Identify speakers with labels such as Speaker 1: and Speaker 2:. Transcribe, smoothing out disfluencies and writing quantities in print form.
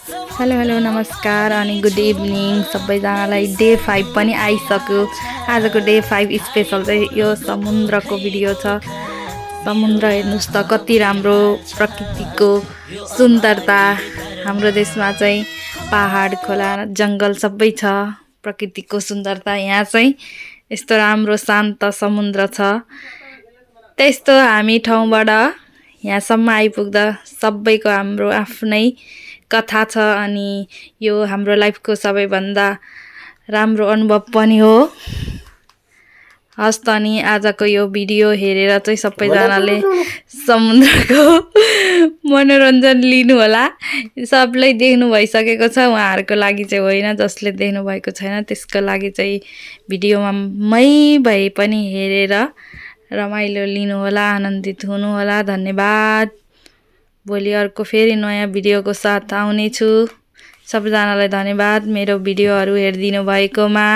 Speaker 1: Hello hello नमस्कार अनि good evening सबैजनालाई डे 5 पनि आइसक्यो। आजको डे 5 स्पेशल चाहिँ यो समुद्रको भिडियो छ। समुद्र हेर्नुस् त कति राम्रो प्रकृतिको सुन्दरता। हाम्रो देशमा चाहिँ पहाड खोला जङ्गल सबै छ। प्रकृतिको सुन्दरता यहाँ चाहिँ यस्तो राम्रो शान्त समुद्र छ। त्यस्तो हामी ठाउँबाट यहाँसम्म आइपुग्दा सबैको हाम्रो आफ्नै कथा छ अनि यो हाम्रो लाइफको सबैभन्दा राम्रो अनुभव पनि हो। हस्त अनि आजको यो भिडियो हेरेर चाहिँ सबैजनाले समुद्रको मनोरञ्जन लिनु होला। सबले देख्नु भइसकेको छ, उहाँहरूको लागि चाहिँ होइन। जसले देख्नु भएको छैन त्यसको लागि चाहिँ भिडियोमा मै भए पनि हेरेर रमाइलो लिनु होला, आनन्दित हुनु होला। धन्यवाद। भोलि अर्को फेरि नयाँ भिडियोको साथ आउने छु। सबैजनालाई धन्यवाद मेरो भिडियोहरू हेरिदिनु भएकोमा।